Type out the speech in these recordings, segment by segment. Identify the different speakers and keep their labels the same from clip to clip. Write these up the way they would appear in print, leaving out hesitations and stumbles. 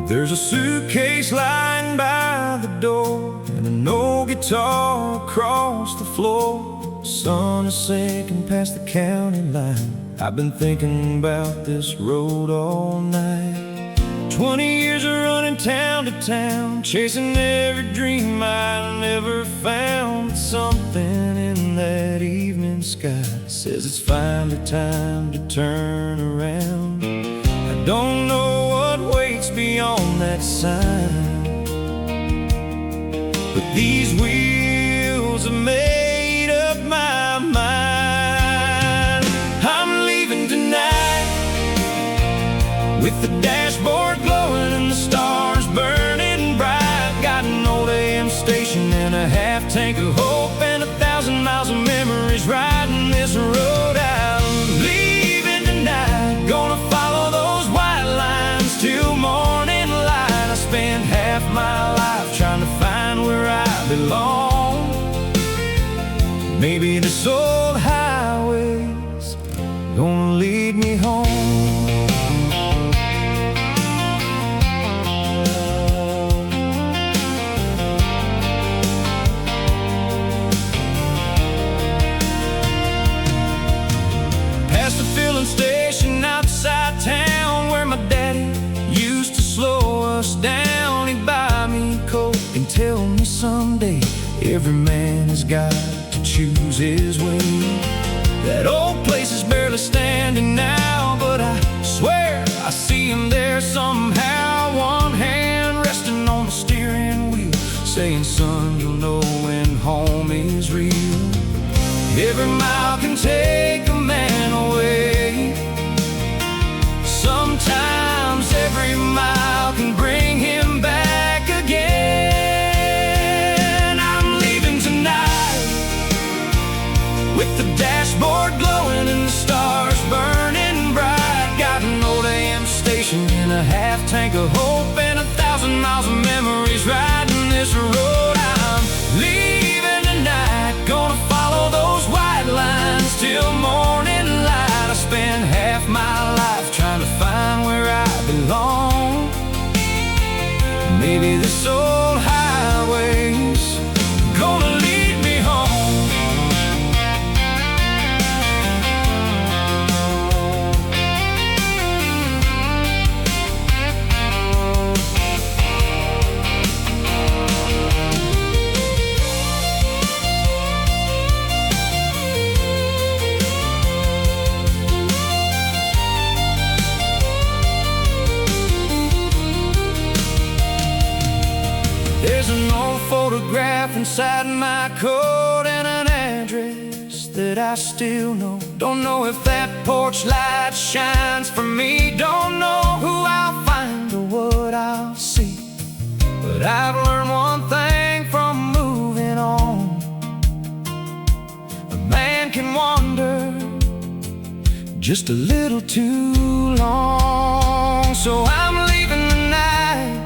Speaker 1: There's a suitcase lying by the door and an old guitar across the floor. The sun is sinking past the county line. I've been thinking about this road all night. 20 years of running town to town, chasing every dream I never found. But something in that evening sky says it's finally time to turn around. I don't know what waits beyond that sign, but these wheels have made up my mind. I'm leaving tonight with the dashboard glowing and the stars burning bright. Got an old AM station and a half tank of hope and 1,000 miles of memories riding this road out. Leaving tonight, gonna follow those white lines till morning light. I spent half my life trying to find where I belong. Maybe this old highway's gonna lead me home. Station outside town where my daddy used to slow us down. He'd buy me a Coke and tell me someday every man has got to choose his way. That old place is barely standing now, but I swear I see him there somehow. One hand resting on the steering wheel, saying, son, you'll know when home is real. Every mile can take a man away. Sometimes every mile can bring him back again. I'm leaving tonight with the dashboard glowing and the stars burning bright. Got an old AM station and a half tank of hope and 1,000 miles of memories riding this road. I'm leaving tonight, gonna follow those white lines till morning light. I spent half my life trying to find where I belong. Maybe this old highway's gonna lead me home. There's an old photograph inside my coat and an address that I still know. Don't know if that porch light shines for me. Don't know who I'll find or what I'll see. But I've learned one thing from moving on: a man can wander just a little too long. So I'm leaving tonight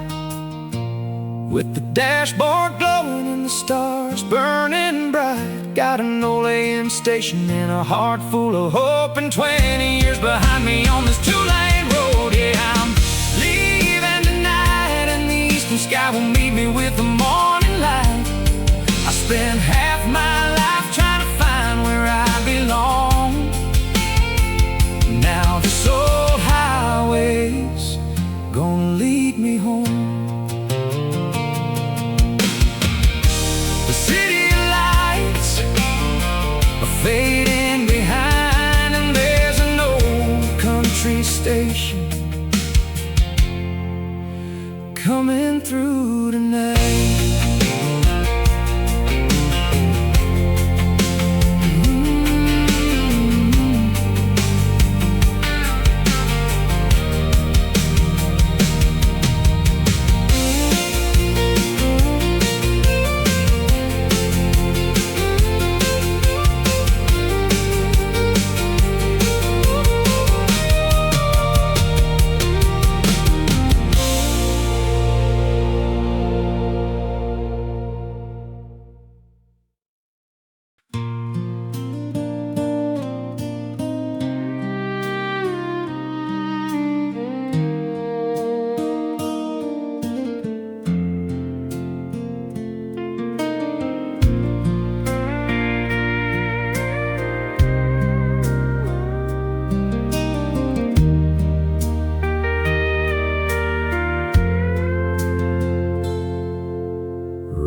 Speaker 1: with the dashboard glowing and the stars burning bright. Got an old AM station and a heart full of hope, and 20 years behind me on this two-lane road. Yeah, I'm leaving tonight, and the eastern sky will meet me with the morning light. I spent half my life trying to find where I belong. Now this old highway's gonna lead me home. Fading behind, and there's an old country station coming through tonight.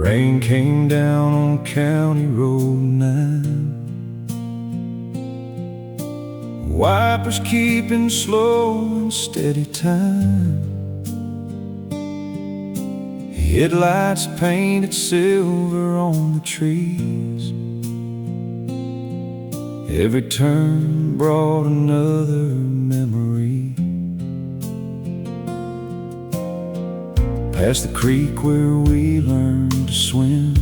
Speaker 1: rain came down on County Road 9. Wipers keeping slow and steady time. Headlights painted silver on the trees. Every turn brought another memory. Past the creek where we learned to swim.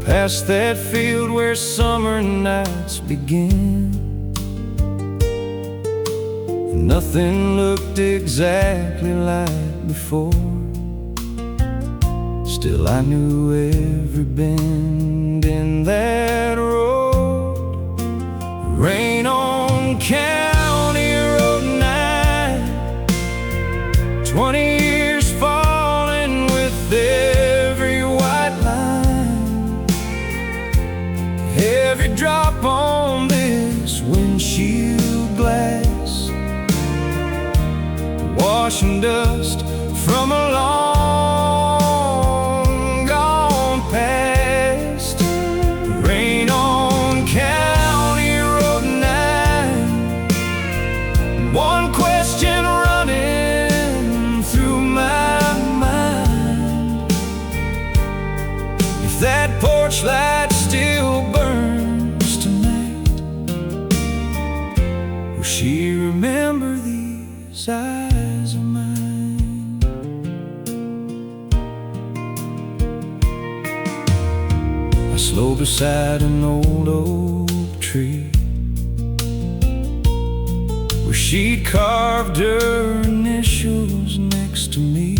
Speaker 1: Past that field where summer nights begin. Nothing looked exactly like before. Still I knew every bend in that road. Rain on County Road 9. 20 years falling with every white line. Every drop on this windshield glass, washing dust from a long gone past. Rain on County Road 9. One question running through my mind: if that porch light still burns tonight, will she remember these eyes of mine? I slow beside an old oak tree where she'd carved her initials next to me.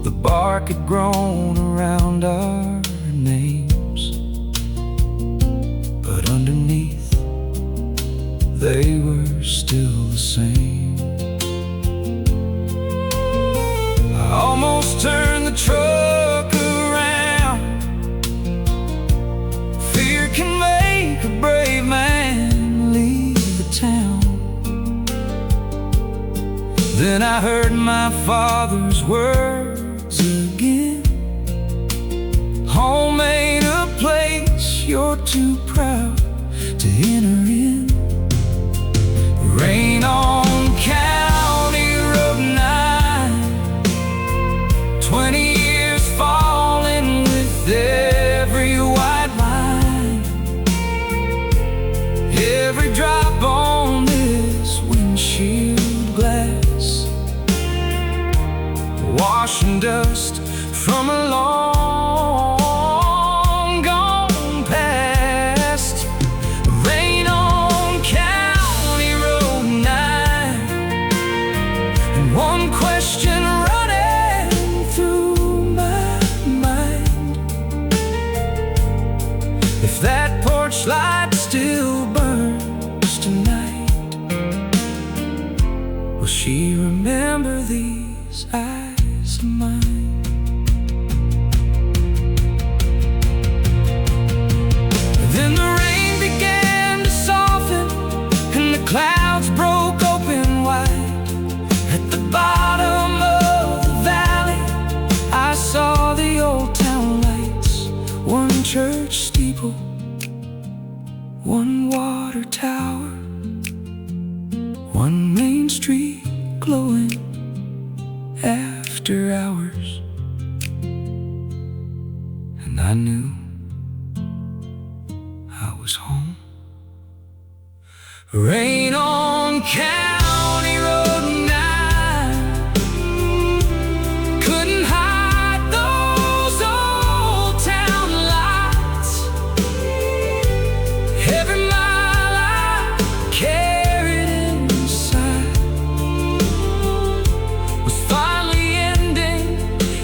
Speaker 1: The bark had grown around our names, but underneath they were still the same. I almost turned the truck around. Fear can make a brave man leave the town. Then I heard my father's words again: home ain't a place you're too proud to enter in. Rain on County Road 9. 20 years falling with every white line. Every drop on this windshield glass, washing dust from a long gone past. Rain on County Road 9. And one question running through my mind: if that porch light still burns tonight, will she remember these eyes of mine? Then the rain began to soften and the clouds broke open wide. At the bottom of the valley I saw the old town lights. One church steeple, one water tower, one main street glowing after hours. And I knew I was home. Rain on County Road 9. Couldn't hide those old town lights. Every mile I carried inside was finally ending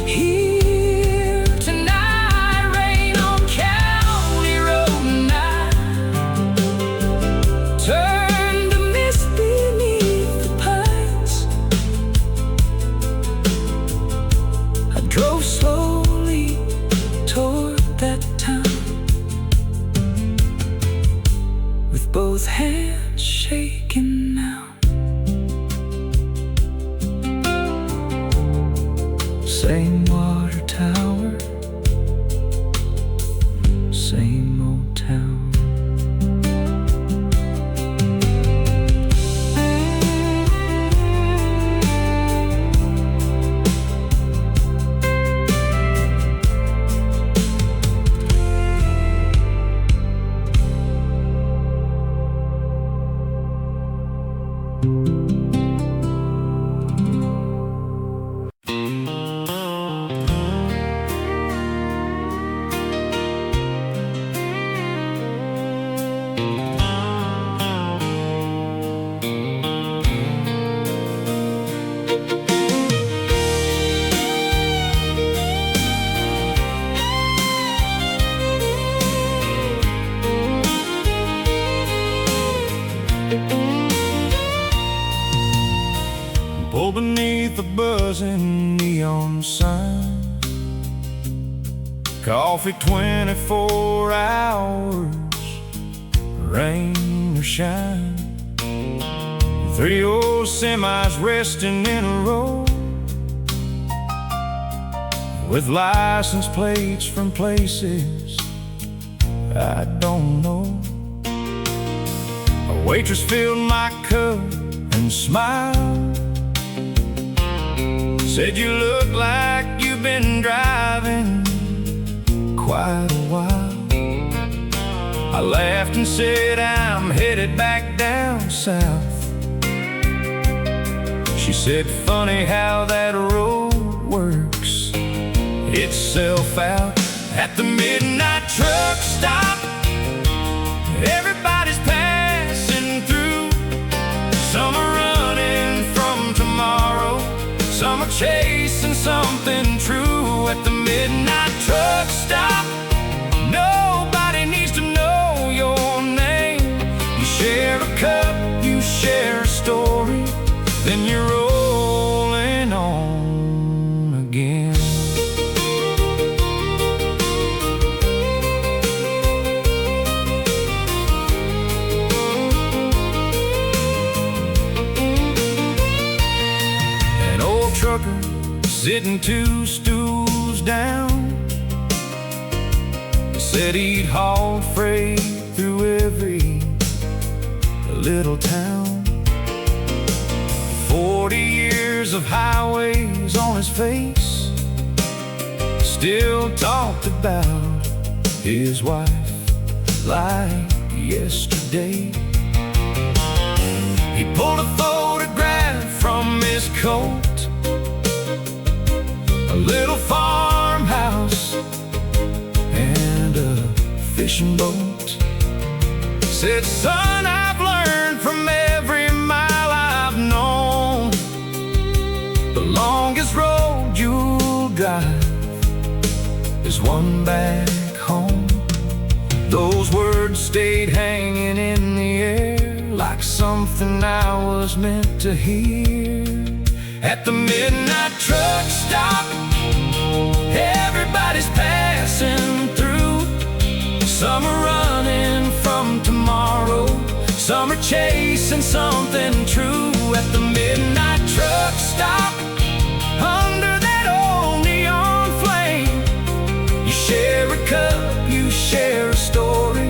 Speaker 1: here tonight. Rain on County Road 9. Turned to mist beneath the pines. I drove slowly toward that town, with both hands shaking now. Pull beneath a buzzing neon sign, coffee 24 hours, rain or shine. 3 old semis resting in a row, with license plates from places I don't know. A waitress filled my cup and smiled, said, "You look like you've been driving quite a while." I laughed and said, "I'm headed back down south." She said, "Funny how that road works itself out." At the midnight truck stop, everybody's passing through. Some are running from tomorrow, some are chasing something true. At the midnight truck stop, nobody needs to know your name. You share a cup, you share a story, then you're rolling on again. An old trucker sitting 2 stools down said he'd hauled freight through every little town. 40 years of highways on his face, still talked about his wife like yesterday. He pulled a photograph from his coat, a little farmhouse and a fishing boat. Said, "Son, I've learned from every mile I've known, the longest road you'll drive is one back home." Those words stayed hanging in the air like something I was meant to hear. At the midnight truck stop, everybody's passing through. Some are running from tomorrow, some are chasing something true. At the midnight truck stop, under that old neon flame, you share a cup, you share a story,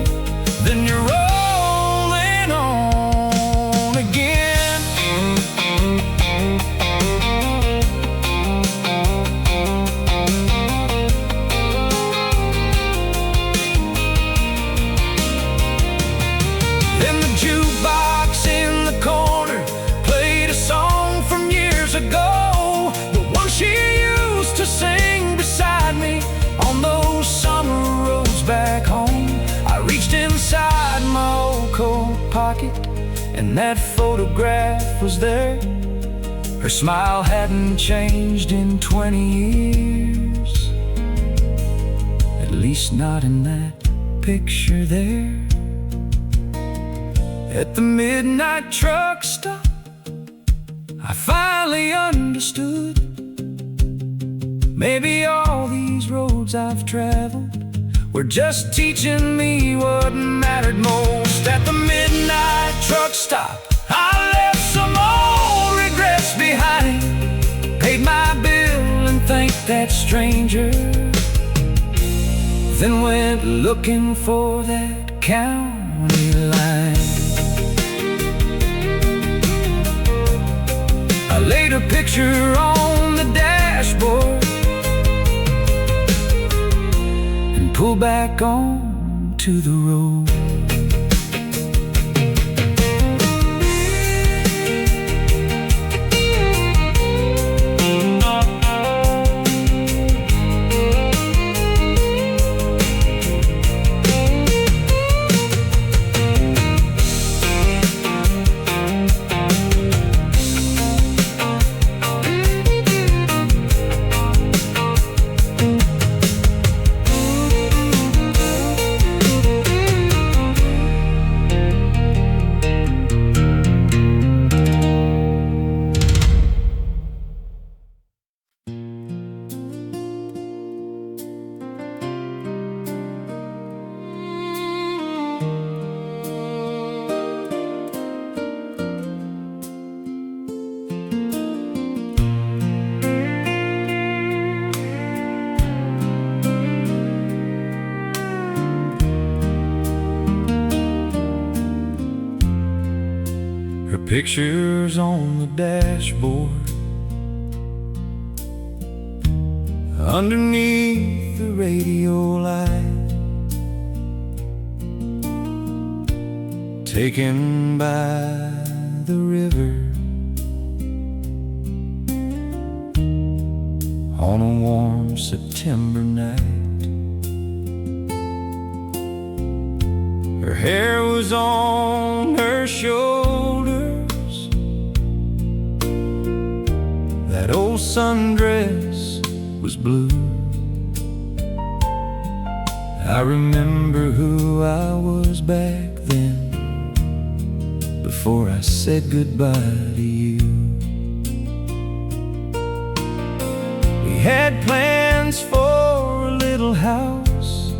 Speaker 1: then you're rolling on again. Then the jukebox in the corner played a song from years ago, the one she used to sing beside me on those summer roads back home. I reached inside my old coat pocket, and that photograph was there. Her smile hadn't changed in 20 years, at least not in that picture there. At the midnight truck stop, I finally understood. Maybe all these roads I've traveled were just teaching me what mattered most. At the midnight truck stop, I left some old regrets behind, paid my bill and thanked that stranger, then went looking for that county line. I laid a picture on the dashboard and pulled back on to the road. Her picture's on the dashboard, underneath the radio light, taken by the river on a warm September night. Her hair was on her shoulders, that old sundress was blue. I remember who I was back then, before I said goodbye to you. We had plans for a little house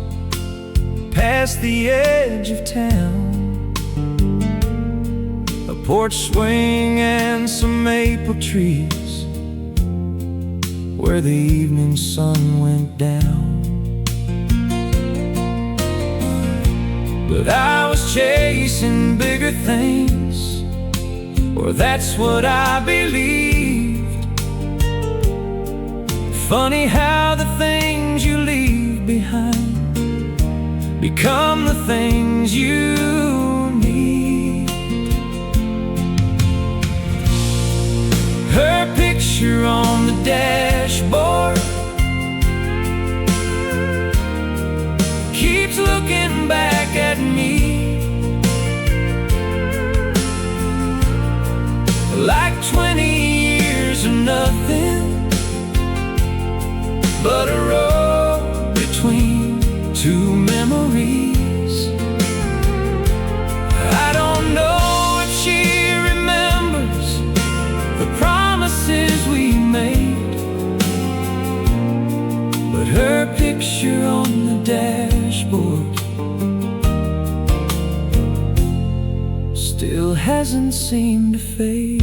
Speaker 1: past the edge of town, a porch swing and some maple trees where the evening sun went down. But I was chasing bigger things, or that's what I believed. Funny how the things you leave behind become the things you need. Her picture on the dashboard keeps looking back at me, like 20 years of nothing but a road between two memories. I don't know if she remembers the promises we made, but her picture on the dashboard still hasn't seemed to fade.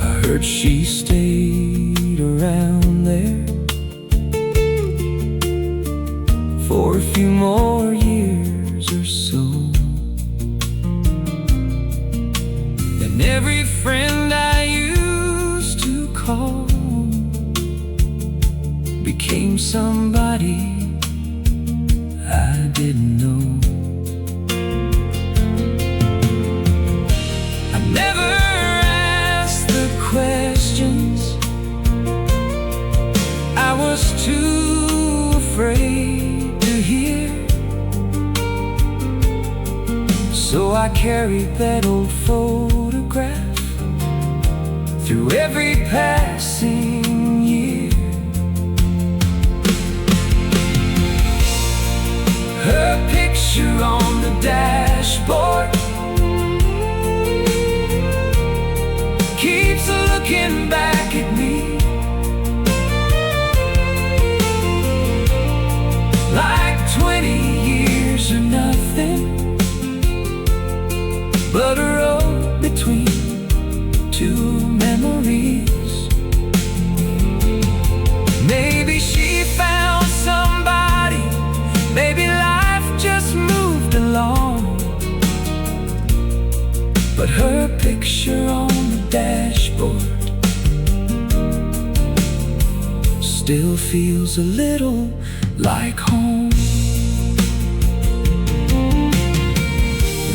Speaker 1: I heard she stayed around there for a few more years or so, and every friend I used to call became somebody I didn't know. I never asked the questions, I was too afraid to hear, so I carried that old photograph through every passing year. Her picture on the dashboard keeps looking back at me, like 20 years or nothing but a road between two memories. Maybe she found somebody, maybe life just moved along, but her picture on the dashboard still feels a little like home.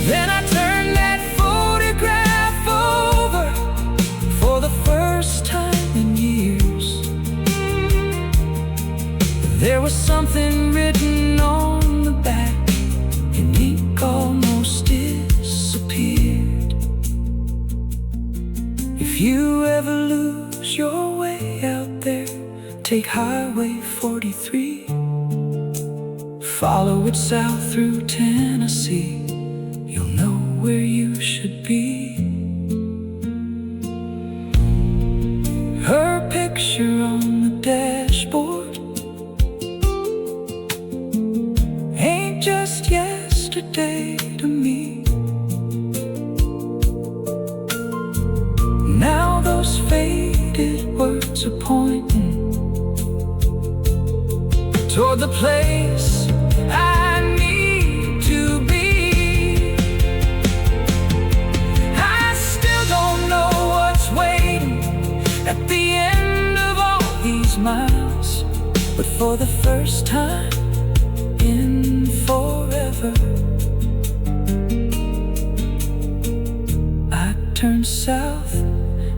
Speaker 1: Then I turned that photograph over for the first time in years. There was something written on the back, and ink almost disappeared. If you ever lose your way out there, take Highway 43, follow it south through Tennessee, you'll know where you should be. Her picture on the dashboard ain't just yesterday to me. Now those faded words are pointing toward the place I need to be. I still don't know what's waiting at the end of all these miles, but for the first time in forever, I turn south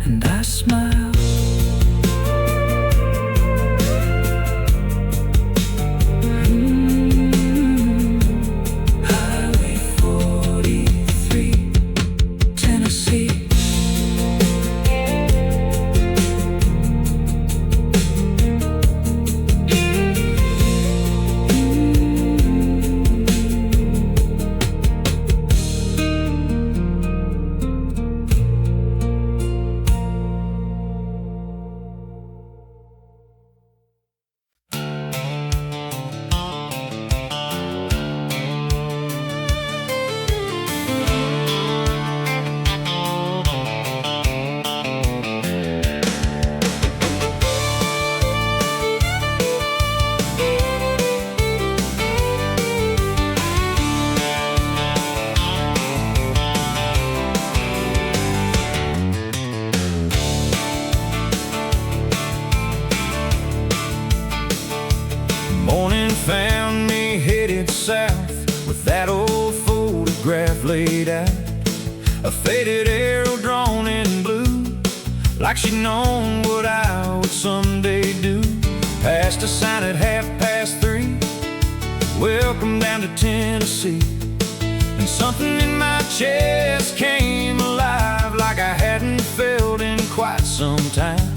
Speaker 1: and I smile. Highway 43, Tennessee. Morning found me headed south with that old photograph laid out, a faded arrow drawn in blue, like she'd known what I would someday do. Passed a sign at 3:30, welcome down to Tennessee. And something in my chest came alive like I hadn't felt in quite some time.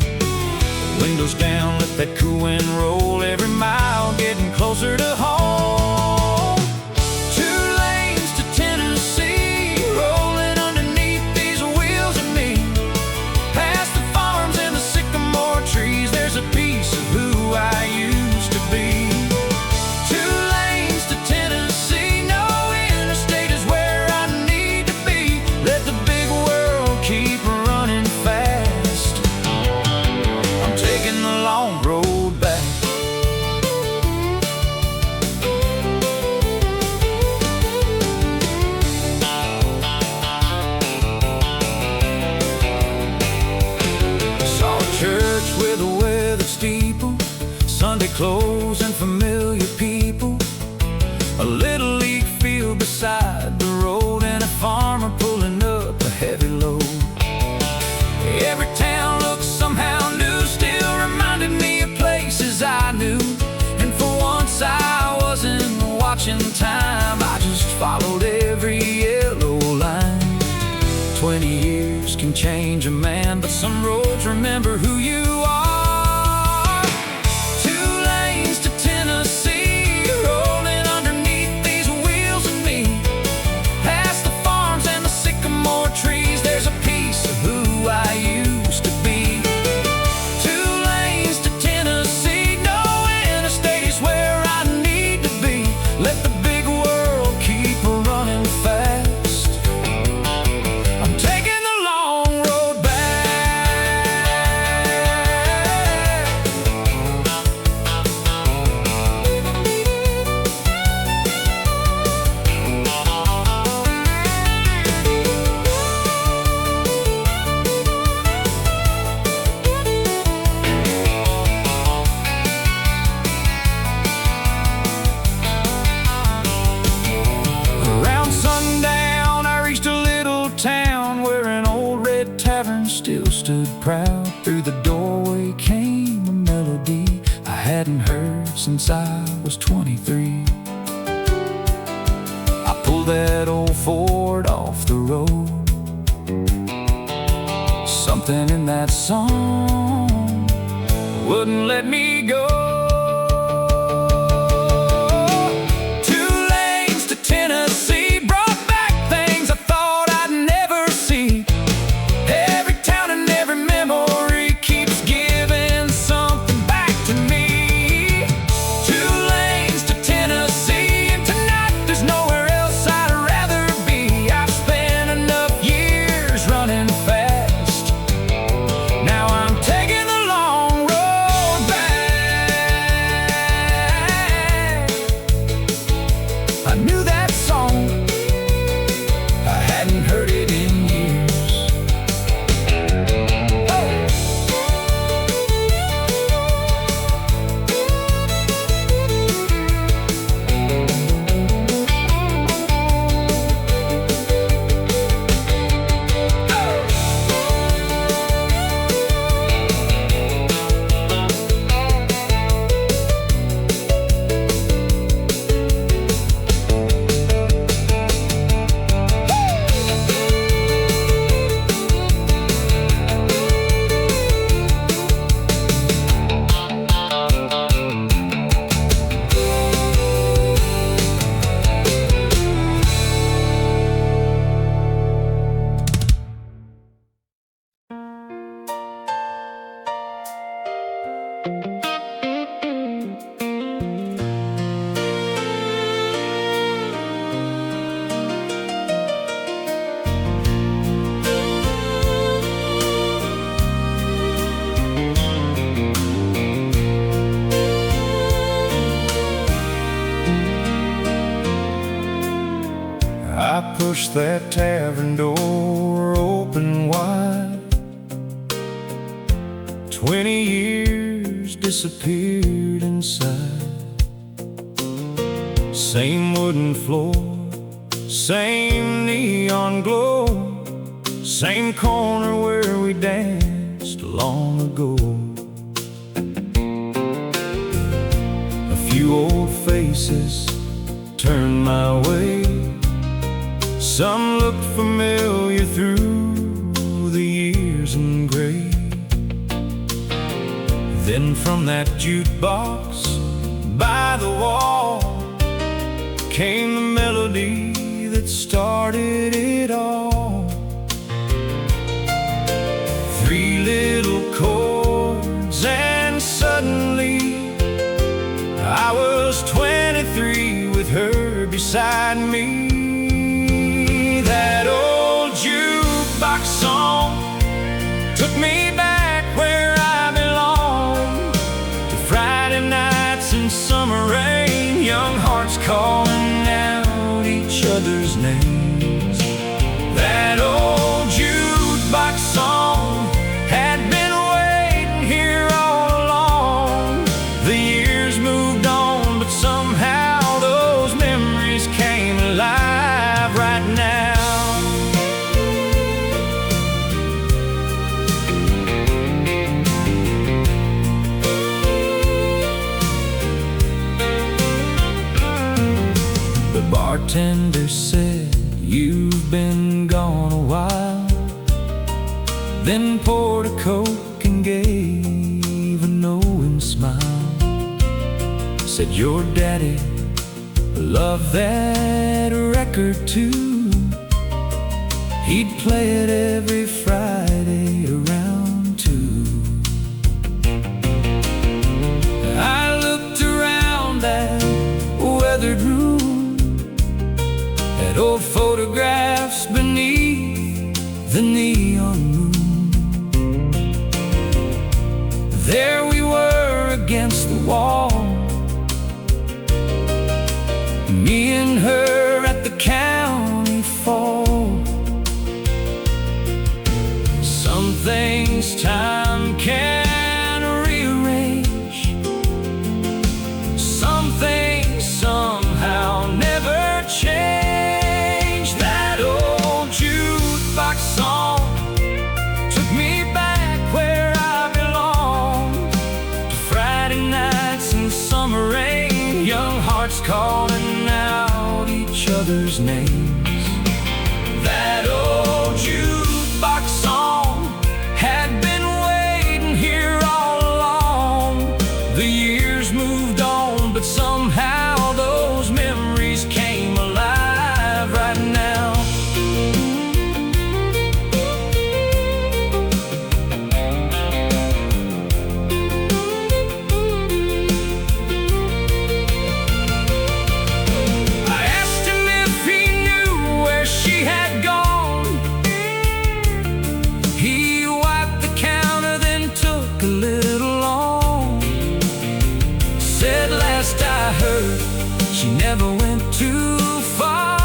Speaker 1: Windows down, let that cool wind roll every mile, getting closer to home. 2 lanes to Tennessee, rolling underneath these wheels of me. Past the farms and the sycamore trees, there's a piece of who I used to be. 2 lanes to Tennessee, no interstate is where I need to be. Let the big world keep running fast. I'm taking the long road back. Saw a church with a weathered steeple, Sunday clothes and familiar people, a little league field beside the road, and a farmer pulling up a heavy load. Every town looks somehow new, still reminded me of places I knew. And for once I wasn't watching time, I just followed every yellow line. 20 years can change a man, but some roads remember who you are. 2 lanes to Tennessee, rolling underneath these wheels of me. Past the farms and the sycamore trees, there's a piece of who I used to be. 2 lanes to Tennessee, no interstate is where I need to be. Let the big world keep running fast. I'm taking the long road back. Around sundown, I reached a little town where an old red tavern still stood proud. Through the doorway came a melody I hadn't heard since I was 23. I pulled that old Ford off the road. Something in that song wouldn't let me go. 2 lanes to Tennessee brought back things I thought I'd never see. Every town and every memory keeps giving something back to me. 2 lanes to Tennessee, and tonight there's nowhere else I'd rather be. I've spent enough years running fast. Now I'm taking the long road back. I pushed that tavern door open wide. 20 years disappeared inside. Same wooden floor, same neon glow, same corner where we danced long ago. A few old faces turned my way. Some looked familiar through the years in gray. Then from that jukebox by the wall came the melody that started it all. 3 little chords and suddenly I was 23 with her beside me. That old jukebox song took me back where I belong, to Friday nights and summer rain, young hearts calling out each other's names. That old jukebox song had been waiting here all along. The years moved on, but somehow those memories came alive right now. The bartender said, "You've been gone a while," then poured a Coke and gave a knowing smile. Said, "Your daddy loved that record too. He'd play it every Friday around 2." I looked around that weathered room at old photographs beneath the neon moon. There we were against the wall, me and her at the county fall. Some things time can rearrange, some things somehow never change. That old jukebox song took me back where I belong, to Friday nights and summer rain, young hearts calling out each other's names. That old jukebox song had been waiting here all along. The years moved on, but somehow those memories came alive right now. I asked him if he knew where she had gone. He wiped the counter, then took a little long. Said, "Last I heard, she never went too far.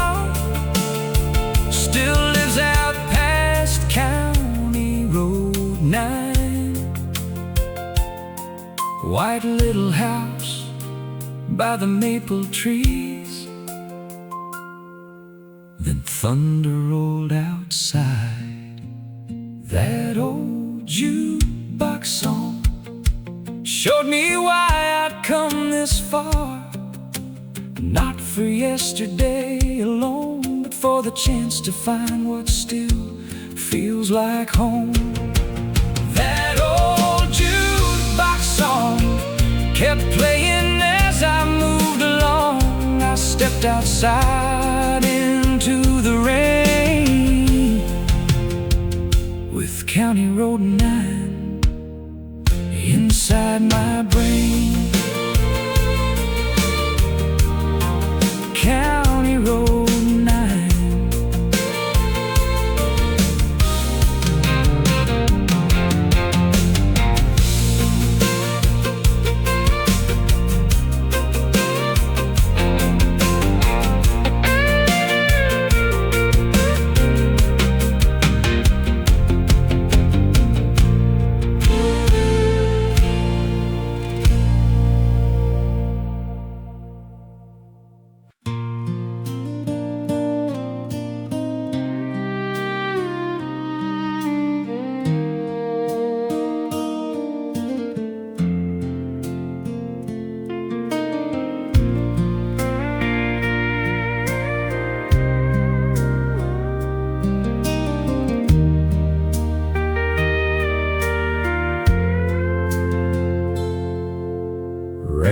Speaker 1: Still lives out past County Road 9. White little house by the maple trees." Then thunder rolled outside. That old jukebox song showed me why I'd come this far. Not for yesterday alone, but for the chance to find what still feels like home. That old jukebox song kept playing as I moved along. I stepped outside into the rain, with County Road 9 inside my brain. County Road 9.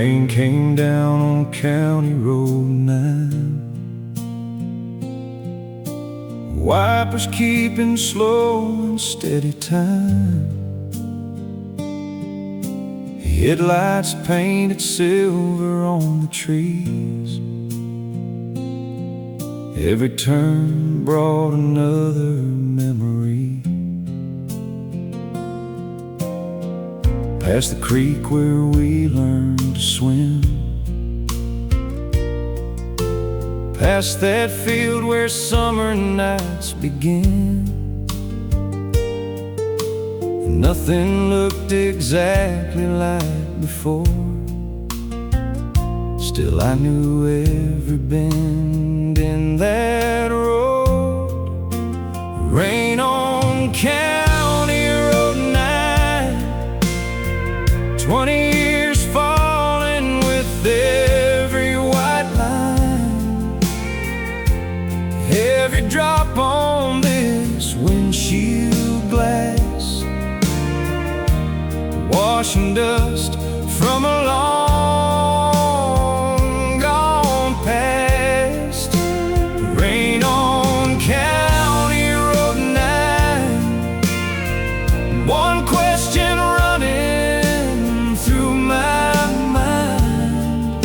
Speaker 1: rain came down on County Road 9. Wipers keeping slow and steady time. Headlights painted silver on the trees. Every turn brought another memory. Past the creek where we learned to swim. Past that field where summer nights begin. Nothing looked exactly like before. Still I knew every bend in that road. Rain on County Road 9. 20 years falling with every white line. Every drop on this windshield glass, washing dust from a long gone past. Rain on County Road 9. One question running through my mind: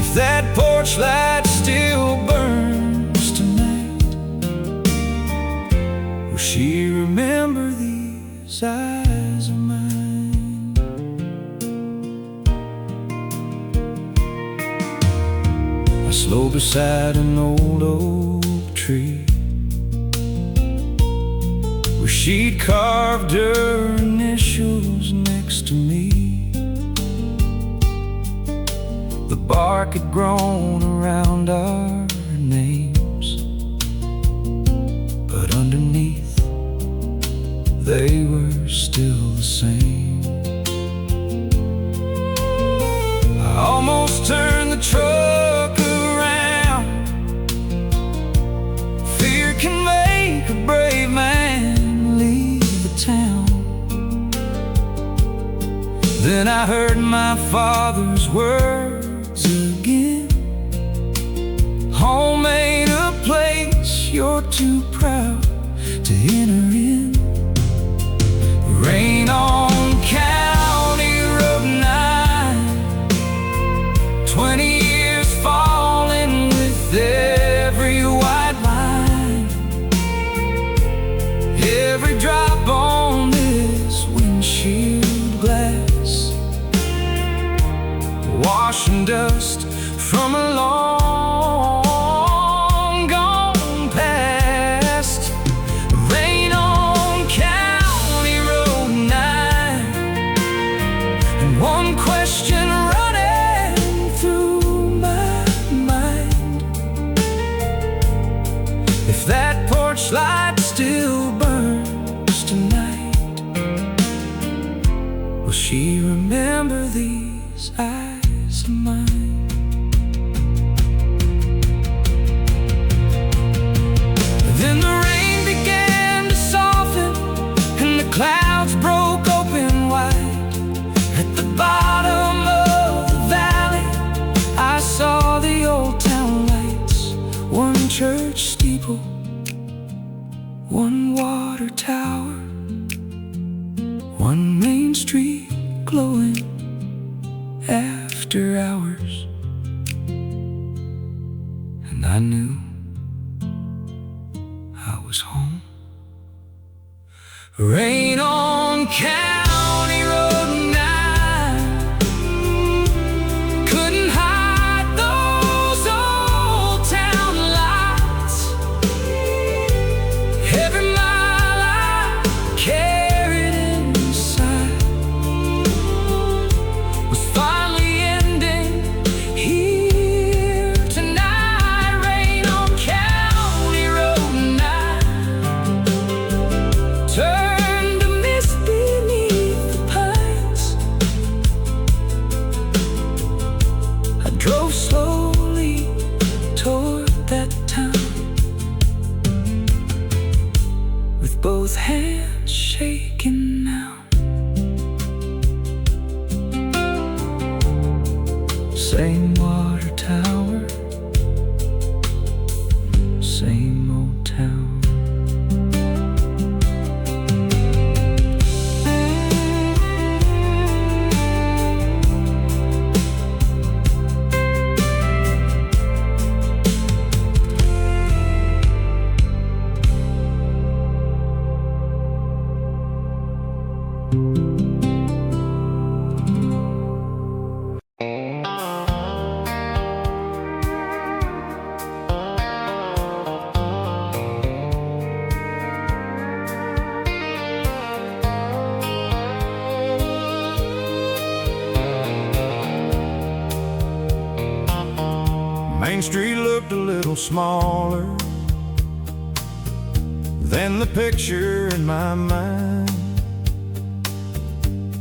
Speaker 1: if that porch light still burns tonight, will she remember these eyes of mine? I slow beside an old oak tree where she'd carved her initials next to me. The bark had grown around our names, but underneath they were still the same. I almost turned the truck around. Fear can make a brave man leave the town. Then I heard my father's words again: home ain't a place you're too proud to enter in. Rain on County Road 9. 20 years falling with every white line. Every drop on this windshield glass, washing dust from a long gone past. Rain on County Road 9. And one question running through my mind: if that porch light still burns tonight, will she remember these eyes of mine? Then the rain began to soften and the clouds broke open wide. At the bottom of the valley I saw the old town lights. One church steeple, one water tower, one main street glowing after hours. And I knew I was home. Rain on County Road 9. Couldn't hide those old town lights. Every mile I carried inside was finally ending here tonight. Rain on County Road 9. Turned to mist beneath the pines. I drove slowly toward that town, with both hands shaking now. Same water tower, same old town. Main Street looked a little smaller than the picture in my mind.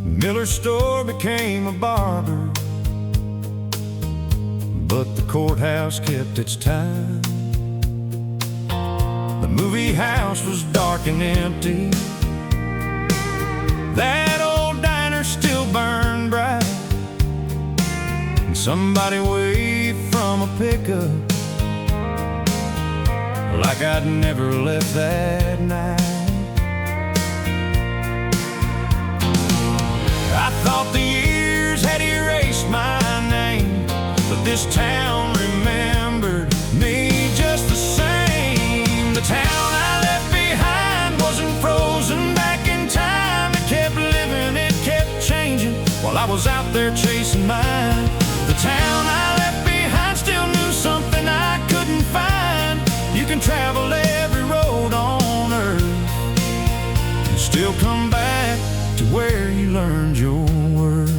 Speaker 1: Miller's store became a barber, but the courthouse kept its time. The movie house was dark and empty. That old diner still burned bright, and somebody waved from a pickup like I'd never left that night. I thought the years had erased my name, but this town remembered me just the same. The town I left behind wasn't frozen back in time. It kept living, it kept changing while I was out there chasing mine. The town I left behind still knew something I couldn't find. You can travel every road on earth and still come back to where you learned your worth.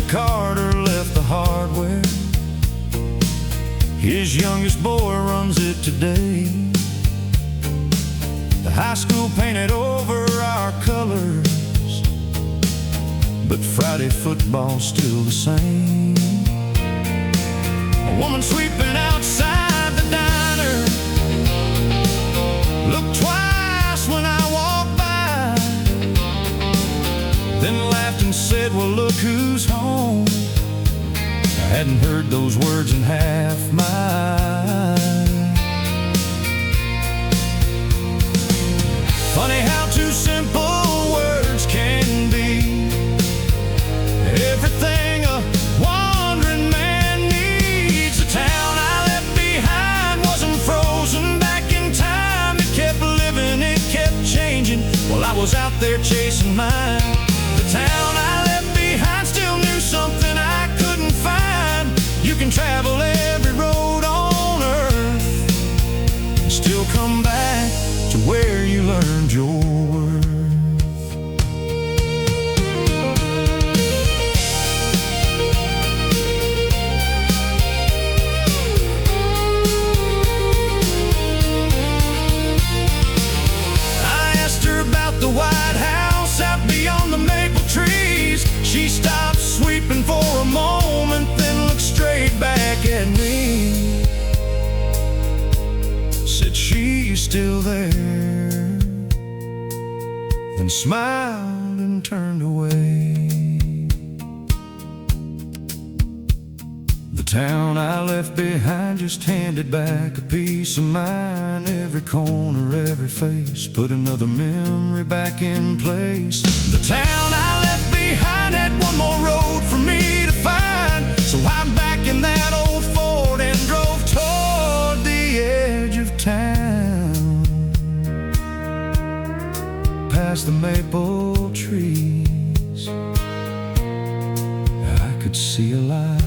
Speaker 1: Carter left the hardware. His youngest boy runs it today. The high school painted over our colors, but Friday football's still the same. A woman sweeping outside the diner looked twice when I walked by, then laughed and said, "Well, look who's home." I hadn't heard those words in half my life. Funny how two simple words can be everything a wandering man needs. The town I left behind wasn't frozen back in time. It kept living, it kept changing while I was out there chasing mine. The town I left behind still knew something I couldn't find. You can travel every road on earth and still come back to where you learned your worth. I asked her about the White House out beyond the maple trees. She stopped sweeping for a moment, then looked straight back at me. Said, "She's still there," then smiled and turned away. The town I left behind just handed back a piece of mine. Every corner, every face, put another memory back in place. The town I left behind had one more road for me to find, so I'm back in that old Ford and drove toward the edge of town, past the maple trees. I could see a light.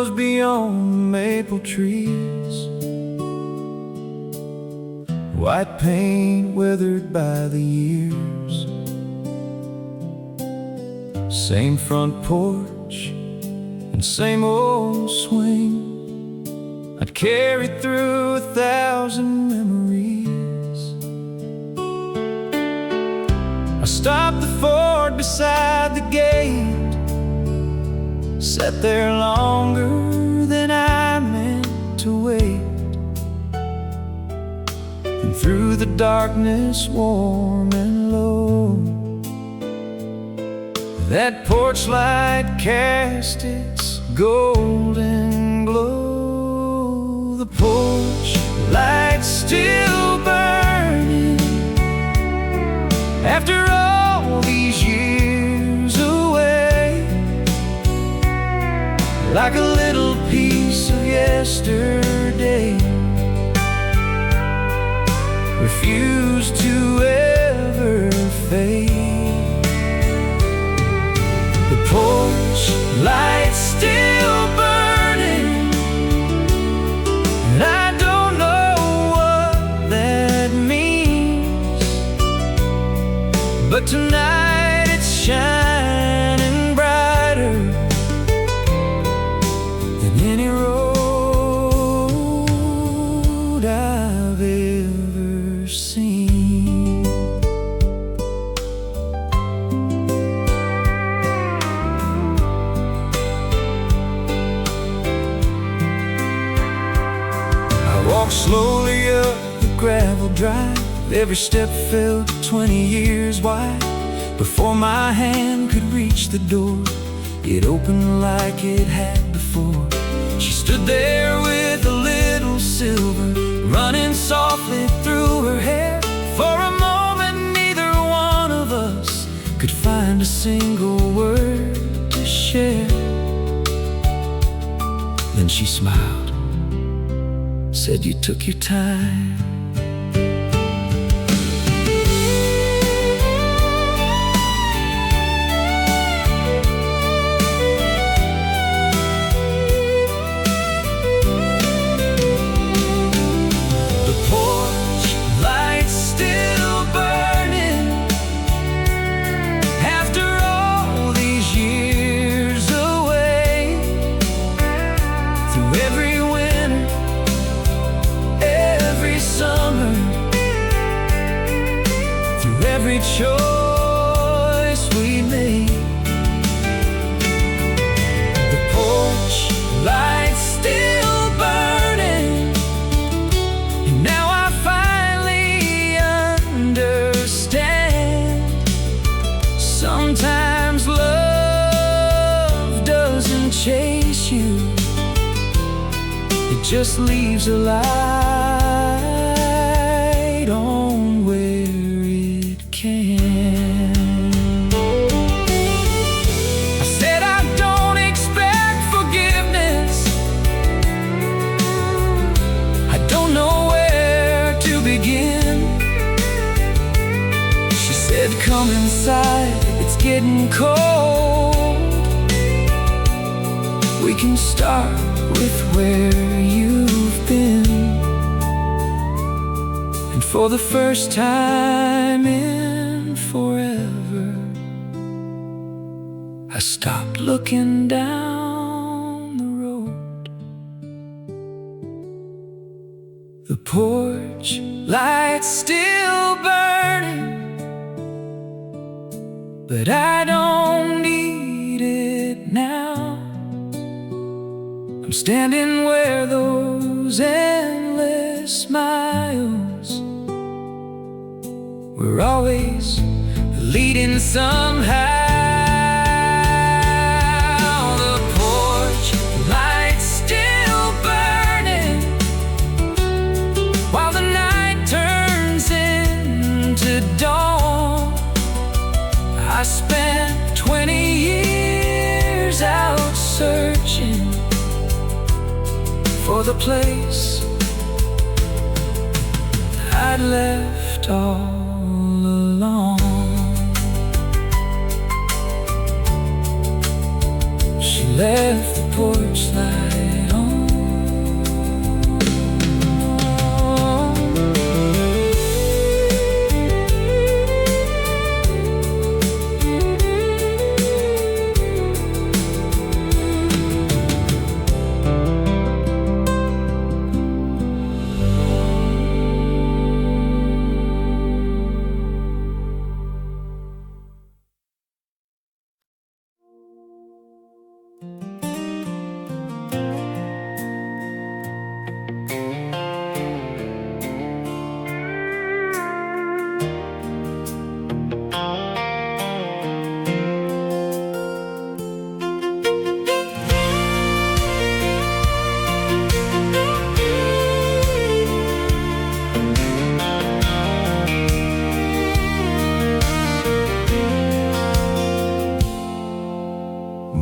Speaker 1: grows beyond the maple trees. White paint weathered by the years. Same front porch and same old swing. I'd carry through 1,000 memories. I stopped the Ford beside the gate, sat there longer than I meant to wait. And through the darkness, warm and low, that porch light cast its golden glow. The porch light's still burning after all these years away, like a little piece of yesterday, refused to ever fade. The porch light's still burning, and I don't know what that means, but tonight it's shining brighter than any road I've ever seen. I walked slowly up the gravel drive. Every step felt 20 years wide. Before my hand could reach the door, it opened like it had before. She stood there with a little silver running softly through her hair. For a moment, neither one of us could find a single word to share. Then she smiled, said, "You took your time." Every choice we made, the porch light's still burning, and now I finally understand. Sometimes love doesn't chase you, it just leaves a light on where I said I don't expect forgiveness, I don't know where to begin. She said, "Come inside, it's getting cold. We can start with where you've been." And for the first time in forever, I stopped looking down the road. The porch light's still burning, but I don't need it now. I'm standing where those endless miles were always leading somehow. The porch light's still burning while the night turns into dawn. I spent 20 years out searching for the place I'd left all along. She left the porch light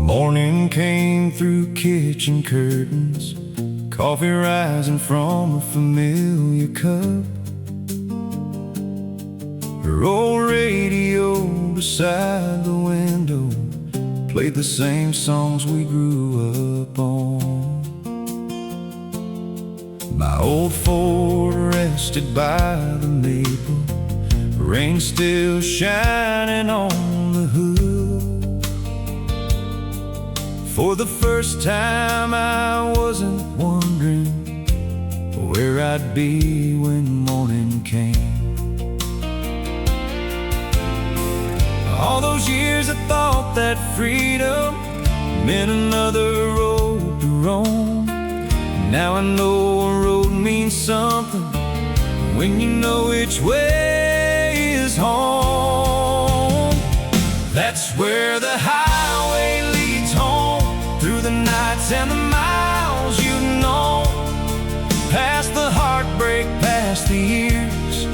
Speaker 1: Morning came through kitchen curtains, coffee rising from a familiar cup. Her old radio beside the window played the same songs we grew up on. My old Ford rested by the maple, rain still shining on the hood. For the first time I wasn't wondering where I'd be when morning came. All those years I thought that freedom meant another road to roam. Now I know a road means something when you know which way is home. That's where the highway leads home, through the nights and the miles you've known, past the heartbreak, past the years,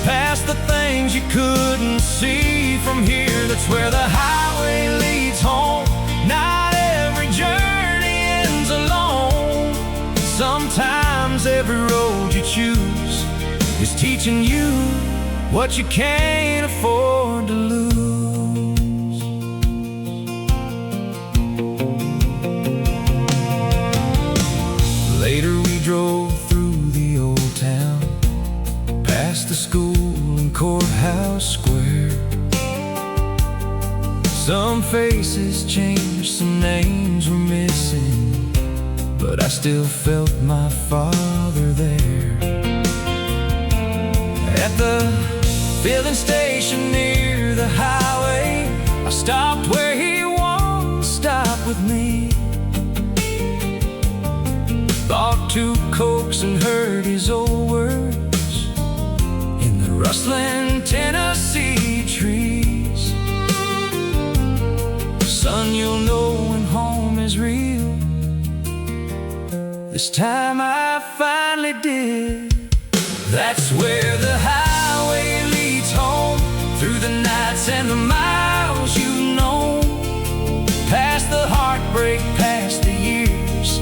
Speaker 1: past the things you couldn't see from here. That's where the highway leads home. Not every journey ends alone. Sometimes every road you choose is teaching you what you can't afford to lose. Later we drove through the old town, past the school and courthouse square. Some faces changed, some names were missing, but I still felt my father there. At the filling station near the highway, I stopped where he once stopped with me. Bought 2 Cokes and heard his old words in the rustling Tennessee trees. Son, you'll know when home is real. This time I finally did. That's where the highway leads home, through the nights and the miles you've known, past the heartbreak, past the years,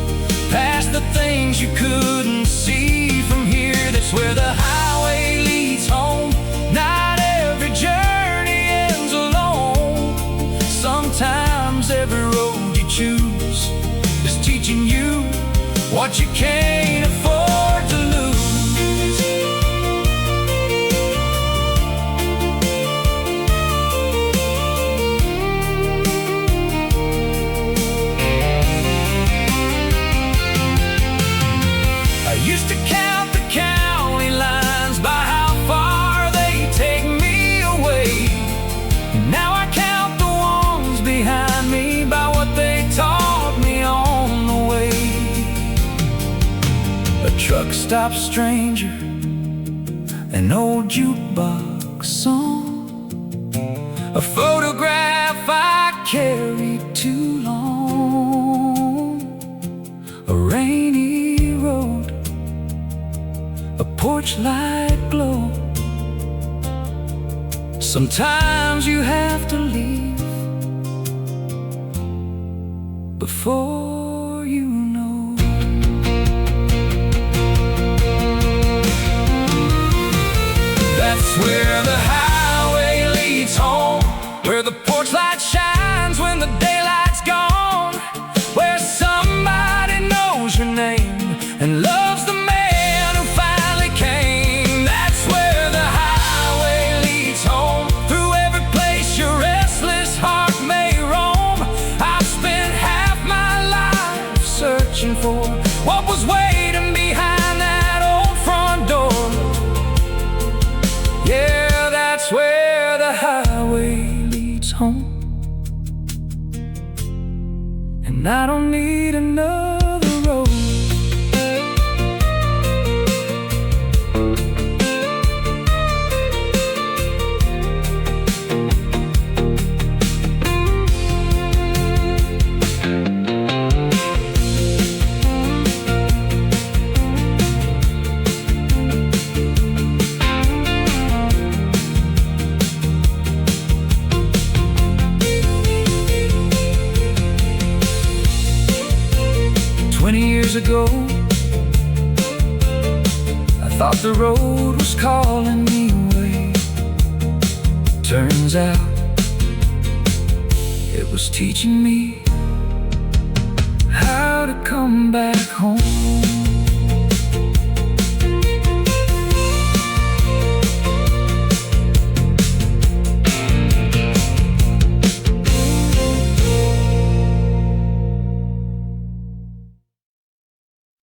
Speaker 1: past the things you couldn't see from here. That's where the highway leads home. Not every journey ends alone. Sometimes every road you choose is teaching you what you can't afford to lose. I used to count the county lines by how far they take me away. Now I count the ones behind me by what they taught me on the way. A truck stop stranger, an old jukebox song, a photograph I carried too long, a rainy road, a porch light glow. Sometimes you have to leave before you know. That's where the highway leads home, where the porch light shines when the daylight's gone, where somebody knows your name and loves the man who finally came. That's where the highway leads home, through every place your restless heart may roam. I've spent half my life searching for what was waiting behind that old front door. Yeah, that's where the highway leads home, and I don't need another road. years ago, I thought the road was calling me away. Turns out it was teaching me how to come back home.